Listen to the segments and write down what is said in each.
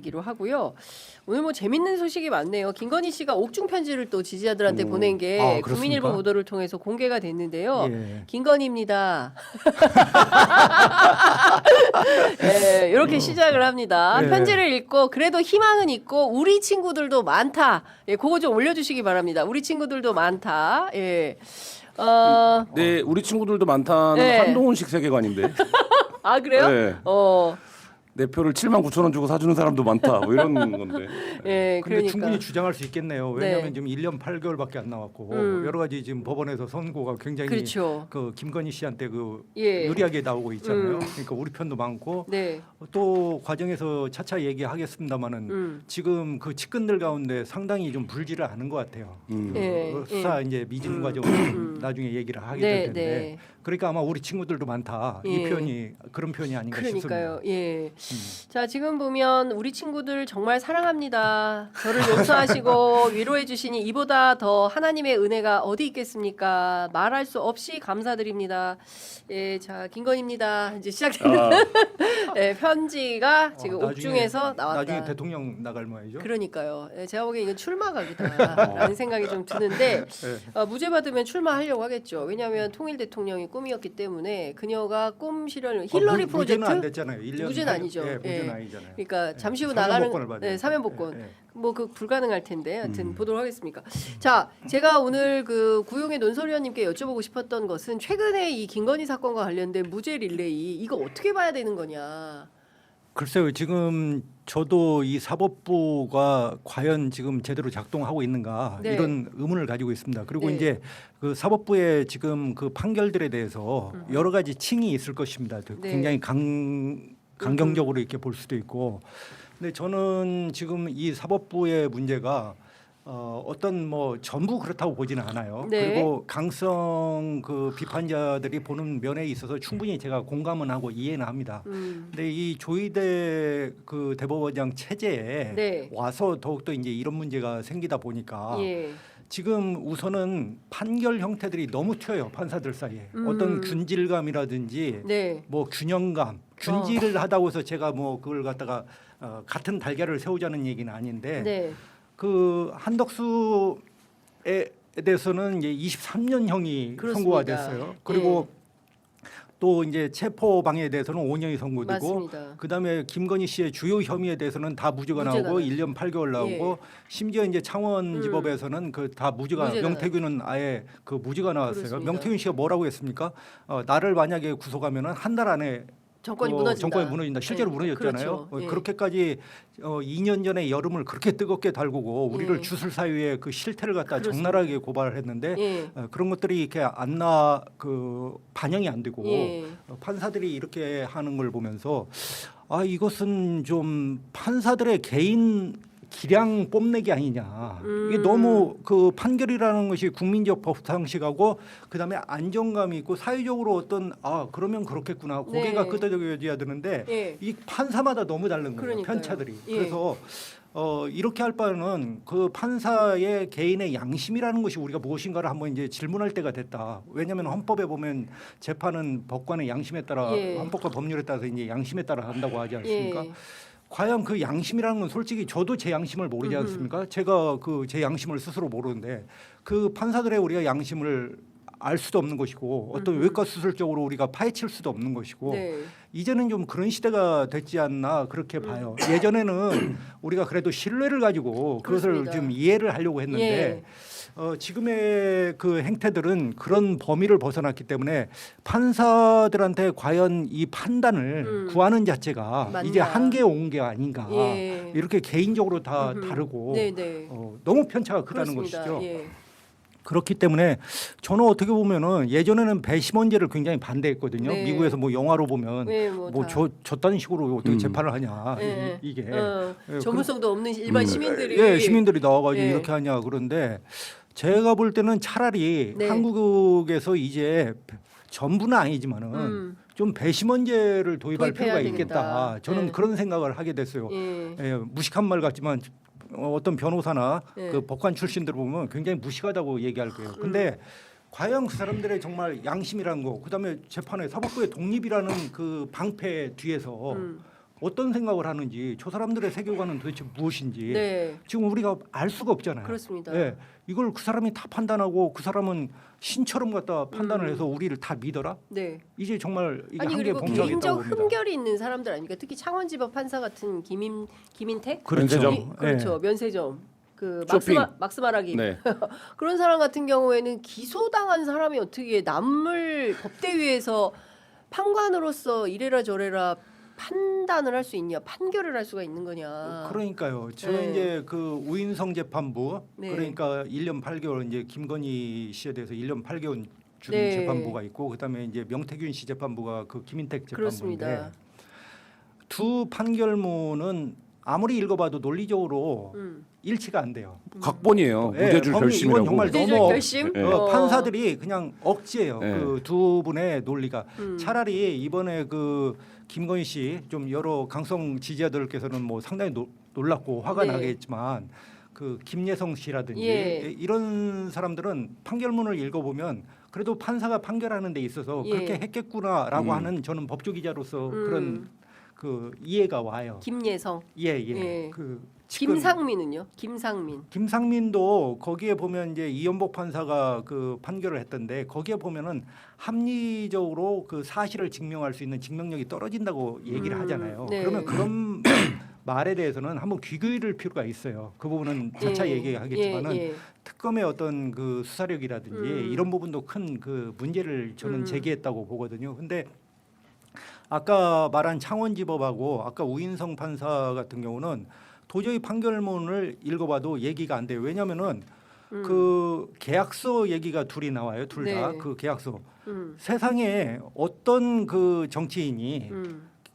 얘기로 하고요. 오늘 뭐 재밌는 소식이 많네요. 김건희 씨가 옥중 편지를 또 지지자들한테 보낸 게 그렇습니까? 국민일보 보도를 통해서 공개가 됐는데요. 예. 김건희입니다. 네, 이렇게 시작을 합니다. 예. 편지를 읽고 그래도 희망은 있고 우리 친구들도 많다. 예, 그거 좀 올려주시기 바랍니다. 우리 친구들도 많다. 예. 네, 우리 친구들도 많다는 네. 한동훈식 세계관인데. 아 그래요? 네. 내 표를 79,000원 주고 사주는 사람도 많다. 뭐 이런 건데. 예, 근데 그러니까. 충분히 주장할 수 있겠네요. 왜냐하면 네. 지금 1년 8개월밖에 안 남았고 여러 가지 지금 법원에서 선고가 굉장히 그렇죠. 그 김건희 씨한테 그 예. 유리하게 나오고 있잖아요. 그러니까 우리 편도 많고 네. 또 과정에서 차차 얘기하겠습니다마는 지금 그 측근들 가운데 상당히 좀 불지를 않은 것 같아요. 예, 수사 이제 미진 과정을 나중에 얘기를 하게 될 네, 텐데. 네. 그러니까 아마 우리 친구들도 많다. 이 예. 표현이 그런 표현이 아닌가 그러니까요. 싶습니다. 예. 자, 지금 보면 우리 친구들 정말 사랑합니다. 저를 용서하시고 위로해 주시니 이보다 더 하나님의 은혜가 어디 있겠습니까? 말할 수 없이 감사드립니다. 예, 자, 김건희입니다. 이제 시작되는 예, 편지가 지금 나중에- 옥중에서 나왔다. 나중에 대통령 나갈 모양이죠. 그러니까요. 예, 제가 보기엔 이건 출마각이다라는 생각이 좀 드는데 무죄 받으면 출마하려고 하겠죠. 왜냐하면 통일 대통령이 꿈이었기 때문에 그녀가 꿈 실현 힐러리 프로젝트 무죄는 안 됐잖아요. 1년 무죄는 아니죠. 예, 무죄는 예. 아니잖아요. 그러니까 잠시 후 사면 나가는 복권을 받아야 네, 사면 복권. 예, 예. 뭐 그 불가능할 텐데 하여튼 보도록 하겠습니까. 자, 제가 오늘 그 구용의 논설위원님께 여쭤보고 싶었던 것은 최근에 이 김건희 사건과 관련된 무죄 릴레이 이거 어떻게 봐야 되는 거냐. 글쎄요. 지금 저도 이 사법부가 과연 지금 제대로 작동하고 있는가 네. 이런 의문을 가지고 있습니다. 그리고 네. 이제 그 사법부의 지금 그 판결들에 대해서 여러 가지 층이 있을 것입니다. 네. 굉장히 강경적으로 이렇게 볼 수도 있고. 근데 저는 지금 이 사법부의 문제가 어떤 뭐 전부 그렇다고 보지는 않아요. 네. 그리고 강성 그 비판자들이 보는 면에 있어서 충분히 제가 공감은 하고 이해는 합니다. 근데 이 조희대 그 대법원장 체제에 네. 와서 더욱더 이제 이런 문제가 생기다 보니까 예. 지금 우선은 판결 형태들이 너무 튀어요. 판사들 사이에. 어떤 균질감이라든지 네. 뭐 균형감, 균질을 하다고 해서 제가 뭐 그걸 갖다가 같은 달걀을 세우자는 얘기는 아닌데 네. 그 한덕수에 대해서는 이제 23년형이 그렇습니다. 선고가 됐어요. 그리고 또 이제 체포 방해에 대해서는 5년이 선고되고 맞습니다. 그다음에 김건희 씨의 주요 혐의에 대해서는 다 무죄가 무죄가 나오고 나요. 1년 8개월 나오고 심지어 이제 창원지법에서는 그 다 무죄가 무죄가 명태균은 아예 그 무죄가 나왔어요. 그렇습니다. 명태균 씨가 뭐라고 했습니까? 나를 만약에 구속하면은 한 달 안에 정권이 무너진다. 정권이 무너진다. 실제로 네. 무너졌잖아요. 그렇죠. 예. 그렇게까지 2년 전에 여름을 그렇게 뜨겁게 달구고 우리를 예. 주술 사유에 그 실태를 갖다 그렇습니다. 적나라하게 고발을 했는데 예. 그런 것들이 이렇게 그 반영이 안 되고 예. 판사들이 이렇게 하는 걸 보면서 이것은 좀 판사들의 개인 기량 뽐내기 아니냐. 이게 너무 그 판결이라는 것이 국민적 법 상식하고 그다음에 안정감이 있고 사회적으로 어떤 그러면 그렇겠구나. 고개가 네. 끄덕여져야 되는데 예. 이 판사마다 너무 다른 거예요. 그러니까요. 편차들이. 예. 그래서 이렇게 할 바에는 그 판사의 개인의 양심이라는 것이 우리가 무엇인가를 한번 이제 질문할 때가 됐다. 왜냐하면 헌법에 보면 재판은 법관의 양심에 따라 예. 헌법과 법률에 따라서 이제 양심에 따라 한다고 하지 않습니까? 예. 과연 그 양심이라는 건 솔직히 저도 제 양심을 모르지 않습니까? 제가 그 제 양심을 스스로 모르는데 그 판사들의 우리가 양심을 알 수도 없는 것이고 어떤 외과 수술적으로 우리가 파헤칠 수도 없는 것이고 네. 이제는 좀 그런 시대가 됐지 않나 그렇게 봐요. 예전에는 우리가 그래도 신뢰를 가지고 그것을 그렇습니다. 좀 이해를 하려고 했는데 지금의 그 행태들은 그런 범위를 벗어났기 때문에 판사들한테 과연 이 판단을 구하는 자체가 맞나. 이제 한계에 온 게 아닌가 예. 이렇게 개인적으로 다 다르고 네네. 너무 편차가 크다는 그렇습니다. 것이죠. 예. 그렇기 때문에 저는 어떻게 보면은 예전에는 배심원제를 굉장히 반대했거든요. 네. 미국에서 뭐 영화로 보면 네, 뭐 다. 저딴 식으로 어떻게 재판을 하냐 예. 이게 전문성도 없는 일반 시민들이 예, 시민들이 나와가지고 예. 이렇게 하냐 그런데 제가 볼 때는 차라리 네. 한국에서 이제 전부는 아니지만은 좀 배심원제를 도입할 도입해야 필요가 되겠다. 있겠다. 저는 네. 그런 생각을 하게 됐어요. 예. 무식한 말 같지만 어떤 변호사나 예. 그 법관 출신들 보면 굉장히 무식하다고 얘기할 거예요. 근데 과연 그 사람들의 정말 양심이라는 거, 그다음에 재판의 사법부의 독립이라는 그 방패 뒤에서 어떤 생각을 하는지 저 사람들의 세계관은 도대체 무엇인지 네. 지금 우리가 알 수가 없잖아요. 그렇습니다. 예, 이걸 그 사람이 다 판단하고 그 사람은 신처럼 갖다 판단을 해서 우리를 다 믿어라? 네. 이제 정말 이게 아니 한계 그리고 봉착이 있다고 개인적 봅니다. 흠결이 있는 사람들 아닙니까? 특히 창원지법 판사 같은 김인택 그렇죠. 면세점. 그렇죠. 면세점 그 쇼핑. 막스 말하기 네. 그런 사람 같은 경우에는 기소당한 사람이 어떻게 남을 법대위에서 판관으로서 이래라 저래라 판단을 할 수 있냐, 판결을 할 수가 있는 거냐. 그러니까요. 저는 네. 이제 그 우인성 재판부 네. 그러니까 1년 8개월 이제 김건희 씨에 대해서 1년 8개월 준 네. 재판부가 있고 그다음에 이제 명태균 씨 재판부가 그 김인택 재판부인데 그렇습니다. 두 판결문은 아무리 읽어봐도 논리적으로 일치가 안 돼요. 각본이에요. 예, 무죄줄 법리 결심이라고. 이건 정말 무죄줄 너무 결심? 네. 판사들이 그냥 억지예요. 네. 그 두 분의 논리가 음. 차라리 이번에 그 김건희 씨 좀 여러 강성 지지자들께서는 뭐 상당히 놀랐고 화가 네. 나겠지만 그 김예성 씨라든지 예. 이런 사람들은 판결문을 읽어보면 그래도 판사가 판결하는 데 있어서 예. 그렇게 했겠구나라고 하는 저는 법조기자로서 그런 그 이해가 와요. 김예성, 예. 예. 그 지금 김상민은요? 김상민. 김상민도 거기에 보면 이제 이연복 판사가 그 판결을 했던데 거기에 보면은 합리적으로 그 사실을 증명할 수 있는 증명력이 떨어진다고 얘기를 하잖아요. 네. 그러면 그런 말에 대해서는 한번 귀 기울일 필요가 있어요. 그 부분은 차차 예. 얘기하겠지만은 예. 특검의 어떤 그 수사력이라든지 이런 부분도 큰 그 문제를 저는 제기했다고 보거든요. 근데 아까 말한 창원지법하고 아까 우인성 판사 같은 경우는 도저히 판결문을 읽어봐도 얘기가 안 돼요. 왜냐하면은 그 계약서 얘기가 둘이 나와요. 둘 다 네. 그 계약서. 세상에 어떤 그 정치인이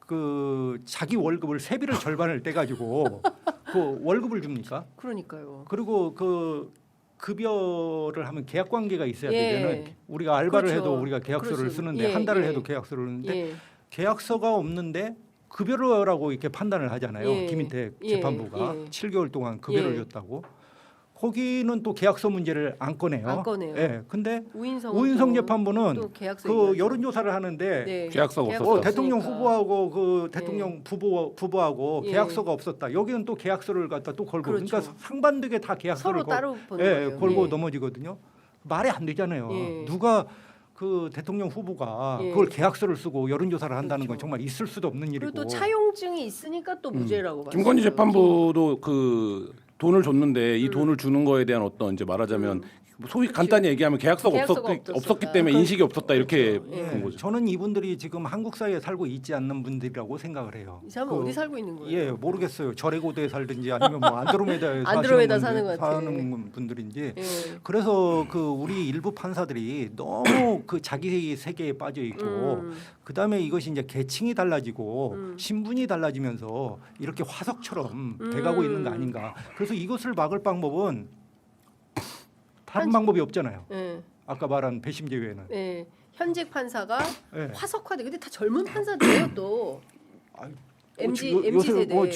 그 자기 월급을 세비를 절반을 떼가지고 그 월급을 줍니까? 그러니까요. 그리고 그 급여를 하면 계약 관계가 있어야 예. 되잖아요. 우리가 알바를 그렇죠. 해도 우리가 계약서를 그렇지. 쓰는데 예, 한 달을 예. 해도 계약서를 쓰는데 예. 계약서가 없는데 급여라고 이렇게 판단을 하잖아요. 예. 김인택 예. 재판부가 예. 7개월 동안 급여를 예. 줬다고. 거기는 또 계약서 문제를 안 꺼내요. 안 꺼내요. 예. 근데 우인성 우인성 재판부는 또 계약서 그 얘기하죠. 여론조사를 하는데 네. 계약서가 없었다. 대통령 없으니까. 후보하고 그 대통령 부부하고 예. 계약서가 없었다. 여기는 또 계약서를 갖다 또 걸고 그렇죠. 그러니까 상반되게 다 계약서를 서로 따로 보는 예, 거예요. 걸고 예. 넘어지거든요. 말이 안 되잖아요. 예. 누가 그 대통령 후보가 예. 그걸 계약서를 쓰고 여론조사를 한다는 건 그렇죠. 정말 있을 수도 없는 일이고. 그리고 또 차용증이 있으니까 또 무죄라고 봐요. 김건희 재판부도 그 돈을 줬는데 이 돈을 주는 거에 대한 어떤 이제 말하자면 소위 간단히 얘기하면 계약서가 계약서가 없었기 때문에 인식이 없었다 이렇게 그렇죠. 예. 본 거죠. 저는 이분들이 지금 한국 사회에 살고 있지 않는 분들이라고 생각을 해요. 이 사람은 어디 살고 있는 거예요? 예, 모르겠어요. 절에고대에 살든지 아니면 뭐 안드로메다에 안드로메다 사시는 사는 것 같아. 사는 분들인지. 예. 그래서 그 우리 일부 판사들이 너무 그 자기 세계에 빠져 있고 그다음에 이것이 이제 계층이 달라지고 신분이 달라지면서 이렇게 화석처럼 돼가고 있는 거 아닌가. 그래서 이것을 막을 방법은 다른 방법이 없잖아요. 예. 아까 말한 배심제 외에는. 예. 현직 판사가 예. 화석화돼. 근데 다 젊은 판사들이에요 또. MZ 요새 세대. 뭐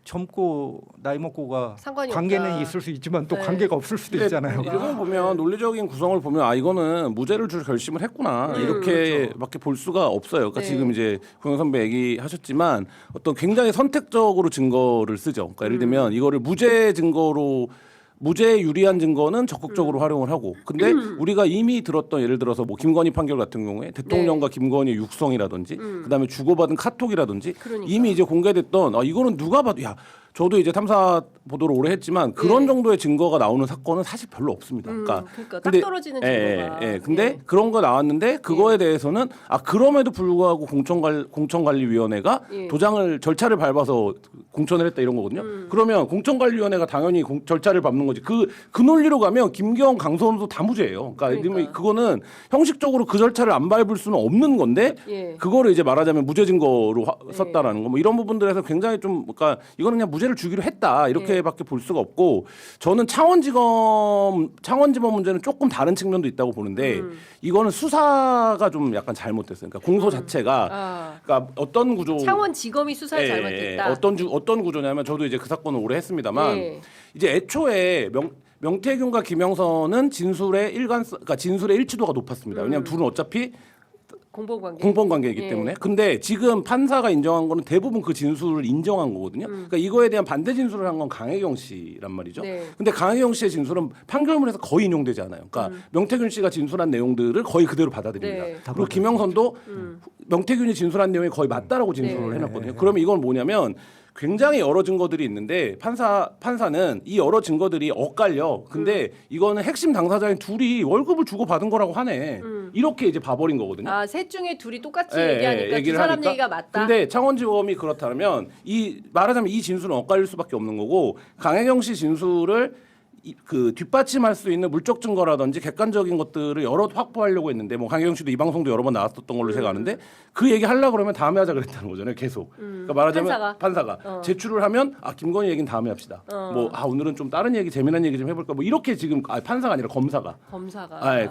젊고 나이 먹고가 상관이 관계는 없다. 있을 수 있지만 또 네. 관계가 없을 수도 있잖아요. 이런 거 보면 논리적인 구성을 보면 아 이거는 무죄를 줄 결심을 했구나 이렇게밖에 볼 수가 없어요. 그러니까 네. 지금 이제 공영 선배 얘기하셨지만 어떤 굉장히 선택적으로 증거를 쓰죠. 그러니까 예를 들면 이거를 무죄 증거로 무죄에 유리한 증거는 적극적으로 활용을 하고 근데 우리가 이미 들었던 예를 들어서 뭐 김건희 판결 같은 경우에 대통령과 김건희 육성이라든지 그다음에 주고받은 카톡이라든지 그러니까. 이미 이제 공개됐던 이거는 누가 봐도 야 저도 이제 탐사 보도를 오래 했지만 그런 예. 정도의 증거가 나오는 사건은 사실 별로 없습니다. 그러니까 딱 떨어지는 증거가. 근데 예. 그런 거 나왔는데 그거에 대해서는 그럼에도 불구하고 공천관리위원회가 예. 도장을 절차를 밟아서 공천을 했다 이런 거거든요. 그러면 공천관리위원회가 당연히 절차를 밟는 거지. 그 논리로 가면 김경, 강선우도 다 무죄예요. 그러니까 그거는 형식적으로 그 절차를 안 밟을 수는 없는 건데 예. 그거를 이제 말하자면 무죄 증거로 예. 썼다라는 거. 뭐 이런 부분들에서 굉장히 좀 그러니까 이거는 그냥 무죄를 주기로 했다 이렇게밖에 볼 수가 없고 저는 창원지법 문제는 조금 다른 측면도 있다고 보는데 이거는 수사가 좀 약간 잘못됐어요. 그러니까 공소 자체가 그러니까 어떤 구조 창원지검이 수사를 예, 잘못했다. 어떤 구조냐면 저도 이제 그 사건을 오래 했습니다만 예. 이제 애초에 명태균과 김영선은 진술의 일치도가 높았습니다. 왜냐하면 둘은 어차피 공범관계. 공범관계이기 예. 때문에. 근데 지금 판사가 인정한 거는 대부분 그 진술을 인정한 거거든요. 그러니까 이거에 대한 반대 진술을 한 건 강혜경 씨란 말이죠. 네. 근데 강혜경 씨의 진술은 판결문에서 거의 인용되지 않아요. 그러니까 명태균 씨가 진술한 내용들을 거의 그대로 받아들입니다. 네. 그리고 김영선도 명태균이 진술한 내용이 거의 맞다라고 진술을 네. 해놨거든요. 그러면 이건 뭐냐면 굉장히 여러 증거들이 있는데 판사는 이 여러 증거들이 엇갈려. 근데 이거는 핵심 당사자인 둘이 월급을 주고 받은 거라고 하네. 이렇게 이제 봐버린 거거든요. 아, 셋 중에 둘이 똑같이 예, 얘기하니까 두 얘기를 사람 하니까. 얘기가 맞다. 근데 창원지검이 그렇다면 말하자면 이 진술은 엇갈릴 수밖에 없는 거고 강혜경 씨 진술을 그 뒷받침할 수 있는 물적 증거라든지 객관적인 것들을 여러 확보하려고 했는데 뭐 강혜경 씨도 이 방송도 여러 번 나왔었던 걸로 제가 아는데 그 얘기 하려고 그러면 다음에 하자 그랬다는 거잖아요. 계속. 그러니까 말하자면 판사가 제출을 하면 제출을 얘기는 다음에 합시다. 뭐 오늘은 좀 다른 얘기 재미난 얘기 좀 해볼까 뭐 이렇게 지금 판사가 아니라 검사가.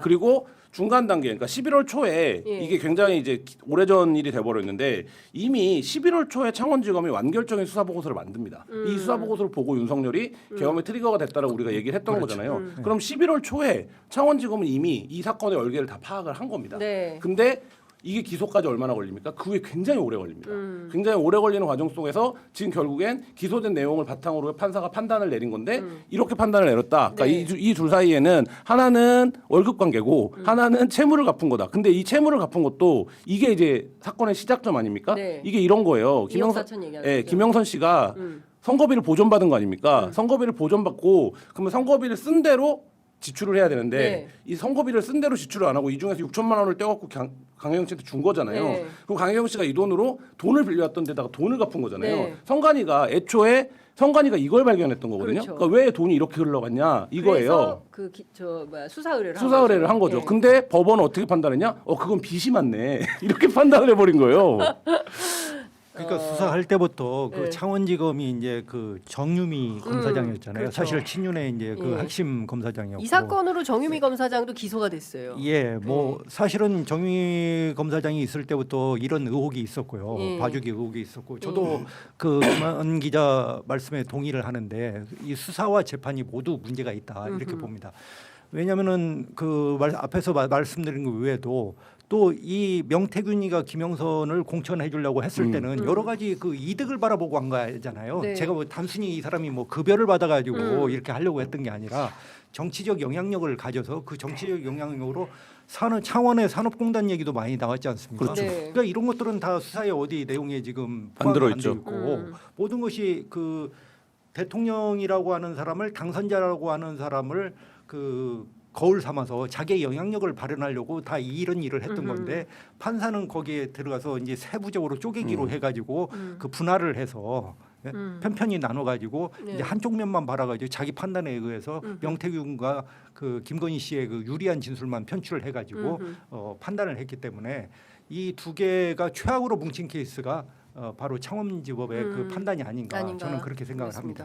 그리고 중간 단계, 그러니까 11월 초에 예. 이게 굉장히 이제 오래전 일이 돼버렸는데 이미 11월 초에 창원지검이 완결적인 수사 보고서를 만듭니다. 이 수사 보고서를 보고 윤석열이 계엄의 트리거가 됐다라고 우리가 얘기를 했던 거잖아요. 그럼 11월 초에 창원지검은 이미 이 사건의 얼개를 다 파악을 한 겁니다. 네. 근데 이게 기소까지 얼마나 걸립니까? 그 후에 굉장히 오래 걸립니다. 굉장히 오래 걸리는 과정 속에서 지금 결국엔 기소된 내용을 바탕으로 판사가 판단을 내린 건데 이렇게 판단을 내렸다. 그러니까 네. 이 둘 사이에는 하나는 월급 관계고 하나는 채무를 갚은 거다. 근데 이 채무를 갚은 것도 이게 이제 사건의 시작점 아닙니까? 네. 이게 이런 거예요. 2억 4천 얘기하는 예, 거죠. 김영선 씨가 선거비를 보존받은 거 아닙니까? 선거비를 보존받고 그러면 선거비를 쓴 대로 지출을 해야 되는데 네. 이 선거비를 쓴 대로 지출을 안 하고 이 중에서 6천만 원을 떼갖고 강혜경 씨한테 준 거잖아요. 네. 그리고 강혜경 씨가 이 돈으로 돈을 빌려왔던 데다가 돈을 갚은 거잖아요. 네. 성관이가 애초에 이걸 발견했던 거거든요. 그렇죠. 그러니까 왜 돈이 이렇게 흘러갔냐 이거예요. 그래서 수사 의뢰를 수사 의뢰를 한 거죠. 예. 근데 법원은 어떻게 판단했냐? 그건 빚이 많네. 이렇게 판단을 해버린 거예요. 그러니까 수사할 때부터 그 네. 창원지검이 이제 그 정유미 검사장이었잖아요. 그렇죠. 사실 친윤의 이제 그 예. 핵심 검사장이었고. 이 사건으로 정유미 검사장도 기소가 됐어요. 예, 뭐 사실은 정유미 검사장이 있을 때부터 이런 의혹이 있었고요. 예. 봐주기 의혹이 있었고, 저도 그 김한 기자 말씀에 동의를 하는데 이 수사와 재판이 모두 문제가 있다 이렇게 봅니다. 왜냐하면은 그 앞에서 말씀드린 것 외에도 또 이 명태균이가 김영선을 공천해 주려고 했을 때는 여러 가지 그 이득을 바라보고 한 거잖아요. 네. 제가 뭐 단순히 이 사람이 뭐 급여를 받아가지고 이렇게 하려고 했던 게 아니라 정치적 영향력을 가져서 그 정치적 영향력으로 창원의 산업공단 얘기도 많이 나왔지 않습니까? 그렇죠. 네. 그러니까 이런 것들은 다 수사의 어디 내용에 지금 안 포함이 들어있죠. 안 돼 있고 모든 것이 그 대통령이라고 하는 사람을 당선자라고 하는 사람을 그 거울 삼아서 자기의 영향력을 발현하려고 다 이런 일을 했던 건데 판사는 거기에 들어가서 이제 세부적으로 쪼개기로 해가지고 그 분할을 해서 편편히 나눠가지고 네. 이제 한쪽 면만 바라가지고 자기 판단에 의해서 명태균과 그 김건희 씨의 그 유리한 진술만 편취를 해가지고 판단을 했기 때문에 이 두 개가 최악으로 뭉친 케이스가 바로 창원지법의 그 판단이 아닌가 저는 그렇게 생각을 그렇습니다. 합니다.